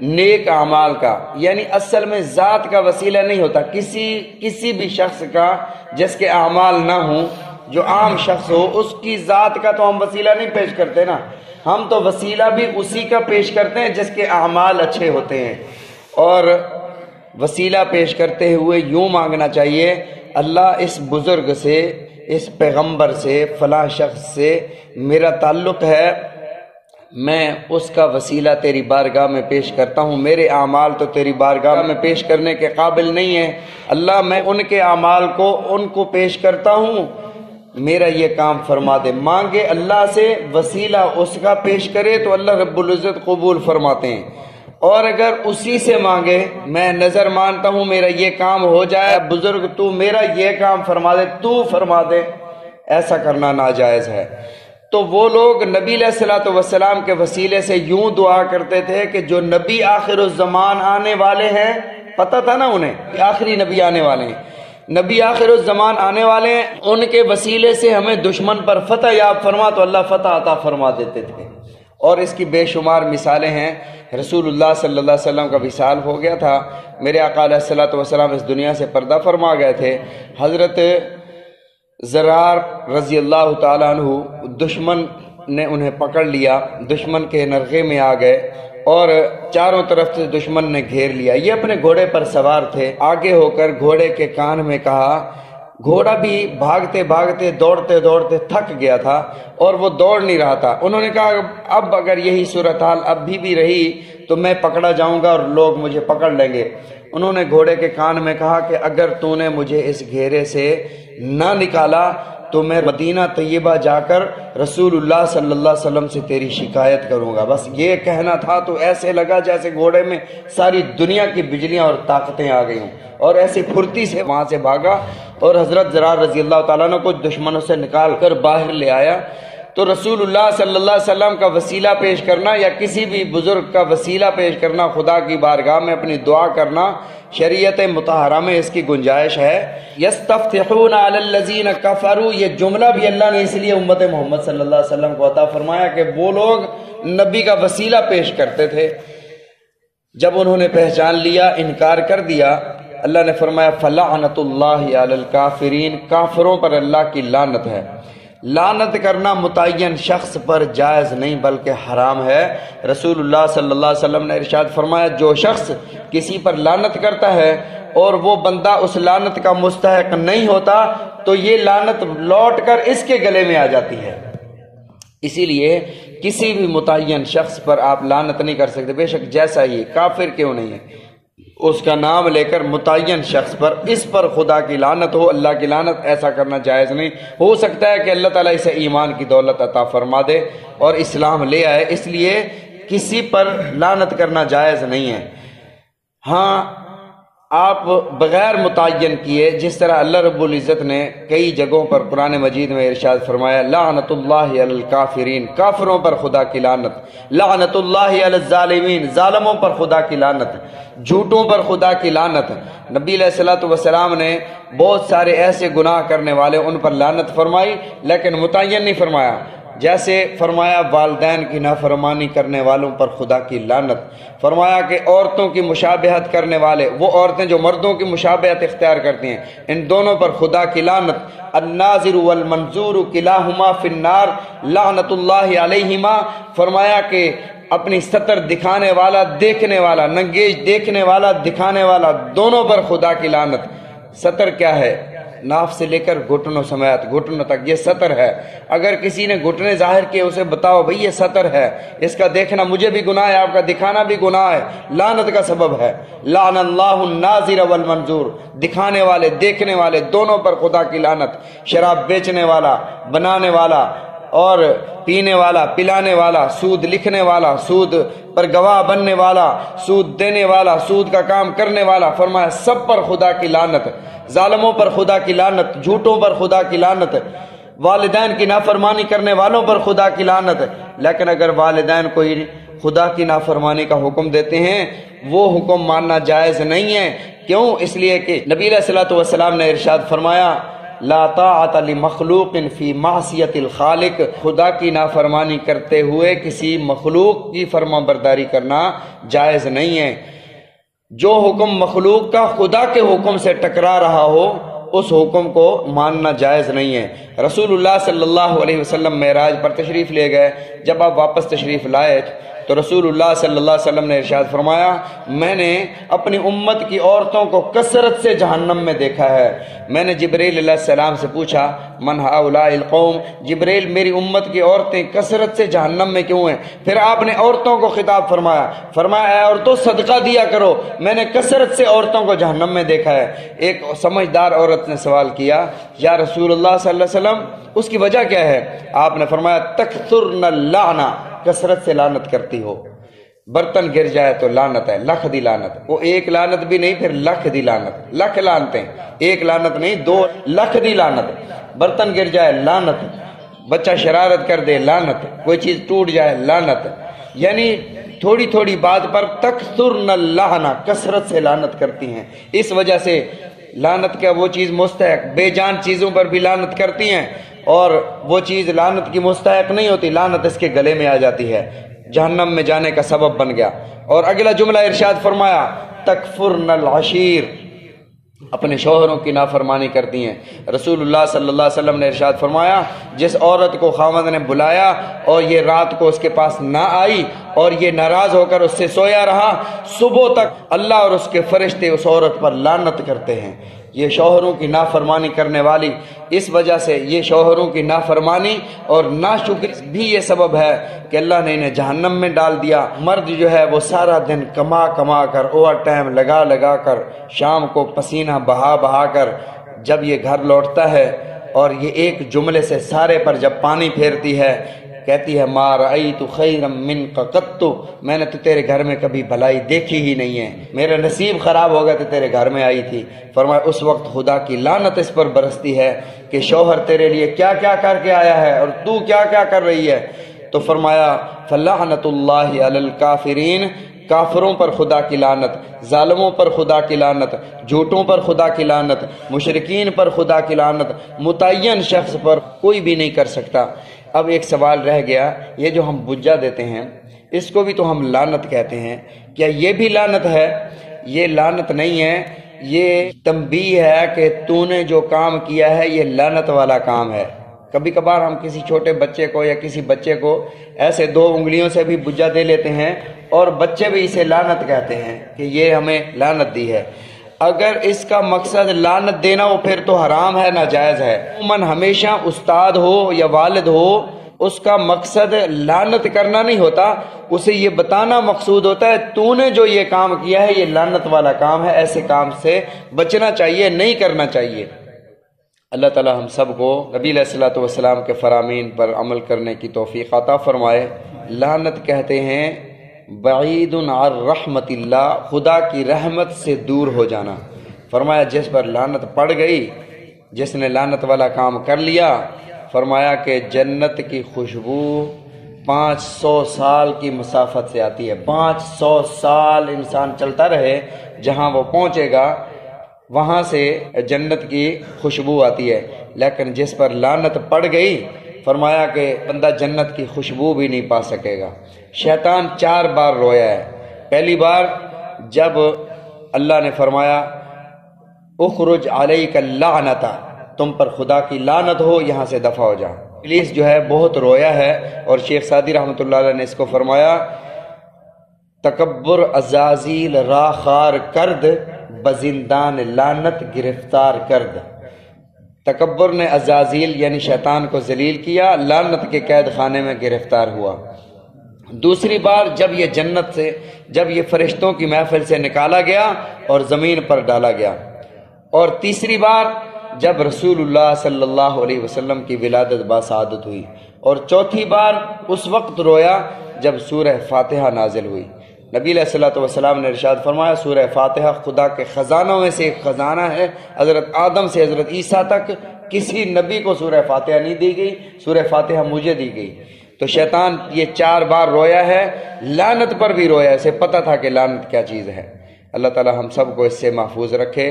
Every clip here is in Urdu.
نیک اعمال کا، یعنی اصل میں ذات کا وسیلہ نہیں ہوتا، کسی بھی شخص کا جس کے اعمال نہ ہوں، جو عام شخص ہو، اس کی ذات کا تو ہم وسیلہ نہیں پیش کرتے نا، ہم تو وسیلہ بھی اسی کا پیش کرتے ہیں جس کے اعمال اچھے ہوتے ہیں۔ اور وسیلہ پیش کرتے ہوئے یوں مانگنا چاہیے، اللہ اس بزرگ سے، اس پیغمبر سے، فلاں شخص سے میرا تعلق ہے، میں اس کا وسیلہ تیری بارگاہ میں پیش کرتا ہوں، میرے اعمال تو تیری بارگاہ میں پیش کرنے کے قابل نہیں ہیں، اللہ میں ان کے اعمال کو ان کو پیش کرتا ہوں، میرا یہ کام فرما دے۔ مانگے اللہ سے، وسیلہ اس کا پیش کرے تو اللہ رب العزت قبول فرماتے ہیں، اور اگر اسی سے مانگے، میں نظر مانتا ہوں میرا یہ کام ہو جائے، بزرگ تو میرا یہ کام فرما دے، تو فرما دے، ایسا کرنا ناجائز ہے۔ تو وہ لوگ نبی علیہ الصلوۃ والسلام کے وسیلے سے یوں دعا کرتے تھے کہ جو نبی آخر الزمان آنے والے ہیں، پتہ تھا نا انہیں کہ آخری نبی آنے والے ہیں، نبی آخر الزمان آنے والے ہیں، ان کے وسیلے سے ہمیں دشمن پر فتح یاب فرما، تو اللہ فتح عطا فرما دیتے تھے۔ اور اس کی بے شمار مثالیں ہیں۔ رسول اللہ صلی اللہ علیہ وسلم کا وصال ہو گیا تھا، میرے آقا علیہ الصلوۃ والسلام اس دنیا سے پردہ فرما گئے تھے، حضرت زرار رضی اللہ تعالیٰ عنہ، دشمن نے انہیں پکڑ لیا، دشمن کے نرغے میں آ گئے اور چاروں طرف سے دشمن نے گھیر لیا۔ یہ اپنے گھوڑے پر سوار تھے، آگے ہو کر گھوڑے کے کان میں کہا، گھوڑا بھی بھاگتے بھاگتے دوڑتے دوڑتے تھک گیا تھا اور وہ دوڑ نہیں رہا تھا۔ انہوں نے کہا اب اگر یہی صورتحال اب بھی رہی تو میں پکڑا جاؤں گا اور لوگ مجھے پکڑ لیں گے۔ انہوں نے گھوڑے کے کان میں کہا کہ اگر تو نے مجھے اس گھیرے سے نہ نکالا تو میں مدینہ طیبہ جا کر رسول اللہ صلی اللہ علیہ وسلم سے تیری شکایت کروں گا۔ بس یہ کہنا تھا تو ایسے لگا جیسے گھوڑے میں ساری دنیا کی بجلیاں اور طاقتیں آ گئی ہوں، اور ایسی پھرتی سے وہاں سے بھاگا اور حضرت زرار رضی اللہ تعالیٰ عنہ کو دشمنوں سے نکال کر باہر لے آیا۔ تو رسول اللہ صلی اللہ علیہ وسلم کا وسیلہ پیش کرنا یا کسی بھی بزرگ کا وسیلہ پیش کرنا، خدا کی بارگاہ میں اپنی دعا کرنا، شریعت مطہرہ میں اس کی گنجائش ہے۔ یستفتحون علی الذین کفروا، یہ جملہ بھی اللہ نے اس لیے امت محمد صلی اللہ علیہ وسلم کو عطا فرمایا کہ وہ لوگ نبی کا وسیلہ پیش کرتے تھے، جب انہوں نے پہچان لیا، انکار کر دیا، اللہ نے فرمایا فلعنۃ اللہ علی الکافرین، کافروں پر اللہ کی لعنت ہے۔ لعنت کرنا متعین شخص پر جائز نہیں بلکہ حرام ہے۔ رسول اللہ صلی اللہ علیہ وسلم نے ارشاد فرمایا جو شخص کسی پر لعنت کرتا ہے اور وہ بندہ اس لعنت کا مستحق نہیں ہوتا تو یہ لعنت لوٹ کر اس کے گلے میں آ جاتی ہے۔ اسی لیے کسی بھی متعین شخص پر آپ لعنت نہیں کر سکتے، بے شک جیسا ہی کافر کیوں نہیں ہے، اس کا نام لے کر متعین شخص پر، اس پر خدا کی لعنت ہو، اللہ کی لعنت، ایسا کرنا جائز نہیں۔ ہو سکتا ہے کہ اللہ تعالیٰ اسے ایمان کی دولت عطا فرما دے اور اسلام لے آئے، اس لیے کسی پر لعنت کرنا جائز نہیں ہے۔ ہاں آپ بغیر متعین کیے، جس طرح اللہ رب العزت نے کئی جگہوں پر قرآن مجید میں ارشاد فرمایا لعنت اللہ علی الکافرین، کافروں پر خدا کی لعنت، لعنت اللہ علی الظالمین، ظالموں پر خدا کی لعنت، جھوٹوں پر خدا کی لعنت۔ نبی علیہ الصلوۃ والسلام نے بہت سارے ایسے گناہ کرنے والے ان پر لعنت فرمائی لیکن متعین نہیں فرمایا، جیسے فرمایا والدین کی نافرمانی کرنے والوں پر خدا کی لعنت، فرمایا کہ عورتوں کی مشابہت کرنے والے، وہ عورتیں جو مردوں کی مشابہت اختیار کرتی ہیں، ان دونوں پر خدا کی لعنت، الناظر والمنظور کلاہما فی النار لعنت اللہ علیہما، فرمایا کہ اپنی سطر دکھانے والا، دیکھنے والا، ننگیج دیکھنے والا، دکھانے والا، دونوں پر خدا کی لعنت۔ سطر کیا ہے؟ ناف سے لے کر گھٹنوں سمیت، گھٹنوں تک، یہ سطر ہے۔ اگر کسی نے گھٹنے ظاہر کیے اسے بتاؤ بھئی یہ سطر ہے، اس کا دیکھنا مجھے بھی گناہ ہے، آپ کا دکھانا بھی گناہ ہے، لعنت کا سبب ہے۔ لعن اللہ الناظر والمنظور، دکھانے والے، دیکھنے والے، دونوں پر خدا کی لعنت۔ شراب بیچنے والا، بنانے والا اور پینے والا، پلانے والا، سود لکھنے والا، سود پر گواہ بننے والا، سود دینے والا، سود کا کام کرنے والا، فرمایا سب پر خدا کی لعنت، ظالموں پر خدا کی لعنت، جھوٹوں پر خدا کی لعنت، والدین کی نافرمانی کرنے والوں پر خدا کی لعنت۔ لیکن اگر والدین کوئی خدا کی نافرمانی کا حکم دیتے ہیں وہ حکم ماننا جائز نہیں ہے۔ کیوں؟ اس لیے کہ نبی علیہ الصلوۃ والسلام نے ارشاد فرمایا لا طاعت لمخلوق فی معصیت الخالق، خدا کی نافرمانی کرتے ہوئے کسی مخلوق کی فرما برداری کرنا جائز نہیں ہے۔ جو حکم مخلوق کا خدا کے حکم سے ٹکرا رہا ہو اس حکم کو ماننا جائز نہیں ہے۔ رسول اللہ صلی اللہ علیہ وسلم معراج پر تشریف لے گئے، جب آپ واپس تشریف لائے تو رسول اللہ صلی اللہ علیہ وسلم نے ارشاد فرمایا، میں نے اپنی امت کی عورتوں کو کثرت سے جہنم میں دیکھا ہے۔ میں نے جبریل علیہ السلام سے پوچھا، من ہؤلاء القوم، جبریل میری امت کی عورتیں کثرت سے جہنم میں کیوں ہیں؟ پھر آپ نے عورتوں کو خطاب فرمایا اے عورتوں صدقہ دیا کرو، میں نے کثرت سے عورتوں کو جہنم میں دیکھا ہے۔ ایک سمجھدار عورت نے سوال کیا، یا رسول اللہ صلی اللہ علیہ وسلم اس کی وجہ کیا ہے؟ آپ نے فرمایا، تکثرن اللعنہ، کثرت سے لعنت کرتی ہو، برتن گر جائے تو لعنت ہے، لکھ دی لعنت، وہ ایک لعنت بھی نہیں، پھر لکھ دی لعنت، لکھ لعنتیں، ایک لعنت نہیں 2 لکھ دی لعنت، برتن گر جائے لعنت، بچہ شرارت کر دے لعنت، کوئی چیز ٹوٹ جائے لعنت، یعنی تھوڑی تھوڑی بات پر تکثرن اللعنہ، کثرت سے لعنت کرتی ہیں۔ اس وجہ سے لعنت کا وہ چیز مستحق، بے جان چیزوں پر بھی لعنت کرتی ہیں، اور وہ چیز لعنت کی مستحق نہیں ہوتی، لعنت اس کے گلے میں آ جاتی ہے، جہنم میں جانے کا سبب بن گیا۔ اور اگلا جملہ ارشاد فرمایا، تکفرن العشیر، اپنے شوہروں کی نافرمانی کرتی ہیں۔ رسول اللہ صلی اللہ علیہ وسلم نے ارشاد فرمایا، جس عورت کو خاوند نے بلایا اور یہ رات کو اس کے پاس نہ آئی اور یہ ناراض ہو کر اس سے سویا رہا، صبح تک اللہ اور اس کے فرشتے اس عورت پر لعنت کرتے ہیں۔ یہ شوہروں کی نافرمانی کرنے والی، اس وجہ سے یہ شوہروں کی نافرمانی اور ناشکری بھی یہ سبب ہے کہ اللہ نے انہیں جہنم میں ڈال دیا۔ مرد جو ہے وہ سارا دن کما کر، اوور ٹائم لگا کر، شام کو پسینہ بہا کر جب یہ گھر لوٹتا ہے اور یہ ایک جملے سے سارے پر جب پانی پھیرتی ہے، کہتی ہے، ما رأیت خیرا منک قط، میں نے تو تیرے گھر میں کبھی بھلائی دیکھی ہی نہیں ہے، میرا نصیب خراب ہو گیا تو تیرے گھر میں آئی تھی۔ فرمایا اس وقت خدا کی لعنت اس پر برستی ہے کہ شوہر تیرے لیے کیا کیا کر کے آیا ہے اور تو کیا کیا کر رہی ہے۔ تو فرمایا فلعنت اللہ علی الکافرین، کافروں پر خدا کی لعنت، ظالموں پر خدا کی لعنت، جھوٹوں پر خدا کی لعنت، مشرکین پر خدا کی لعنت، متعین شخص پر کوئی بھی نہیں کر سکتا۔ اب ایک سوال رہ گیا، یہ جو ہم بجا دیتے ہیں اس کو بھی تو ہم لعنت کہتے ہیں، کیا یہ بھی لعنت ہے؟ یہ لعنت نہیں ہے، یہ تنبیہ ہے کہ تو نے جو کام کیا ہے یہ لعنت والا کام ہے۔ کبھی کبھار ہم کسی چھوٹے بچے کو یا کسی بچے کو ایسے 2 انگلیوں سے بھی بجا دے لیتے ہیں اور بچے بھی اسے لعنت کہتے ہیں کہ یہ ہمیں لعنت دی ہے۔ اگر اس کا مقصد لعنت دینا ہو پھر تو حرام ہے، ناجائز ہے۔ عموماً ہمیشہ استاد ہو یا والد ہو، اس کا مقصد لعنت کرنا نہیں ہوتا، اسے یہ بتانا مقصود ہوتا ہے تو نے جو یہ کام کیا ہے یہ لعنت والا کام ہے، ایسے کام سے بچنا چاہیے، نہیں کرنا چاہیے۔ اللہ تعالی ہم سب کو نبی علیہ الصلوۃ والسلام کے فرامین پر عمل کرنے کی توفیق عطا فرمائے۔ لعنت کہتے ہیں بعید عن رحمت اللہ، خدا کی رحمت سے دور ہو جانا۔ فرمایا جس پر لعنت پڑ گئی، جس نے لعنت والا کام کر لیا، فرمایا کہ جنت کی خوشبو 500 سال کی مسافت سے آتی ہے۔ 500 سال انسان چلتا رہے، جہاں وہ پہنچے گا وہاں سے جنت کی خوشبو آتی ہے، لیکن جس پر لعنت پڑ گئی فرمایا کہ بندہ جنت کی خوشبو بھی نہیں پا سکے گا۔ شیطان 4 بار رویا ہے۔ پہلی بار جب اللہ نے فرمایا اخرج علیک اللعنۃ، تم پر خدا کی لعنت ہو، یہاں سے دفع ہو جا۔ ابلیس جو ہے بہت رویا ہے، اور شیخ سعدی رحمۃ اللہ علیہ نے اس کو فرمایا تکبر عزازیل را خار کرد، بزندان لعنت گرفتار کرد۔ تکبر نے عزازیل یعنی شیطان کو ذلیل کیا، لعنت کے قید خانے میں گرفتار ہوا۔ دوسری بار جب یہ جنت سے، جب یہ فرشتوں کی محفل سے نکالا گیا اور زمین پر ڈالا گیا، اور تیسری بار جب رسول اللہ صلی اللہ علیہ وسلم کی ولادت باسعادت ہوئی، اور چوتھی بار اس وقت رویا جب سورہ فاتحہ نازل ہوئی۔ نبی علیہ الصلوۃ والسلام نے ارشاد فرمایا سورہ فاتحہ خدا کے خزانوں میں سے ایک خزانہ ہے، حضرت آدم سے حضرت عیسیٰ تک کسی نبی کو سورہ فاتحہ نہیں دی گئی، سورہ فاتحہ مجھے دی گئی۔ تو شیطان یہ 4 بار رویا ہے، لعنت پر بھی رویا ہے، اسے پتہ تھا کہ لعنت کیا چیز ہے۔ اللہ تعالی ہم سب کو اس سے محفوظ رکھے،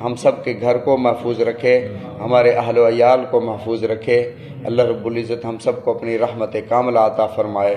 ہم سب کے گھر کو محفوظ رکھے، ہمارے اہل و عیال کو محفوظ رکھے۔ اللہ رب العزت ہم سب کو اپنی رحمت کاملہ عطا فرمائے۔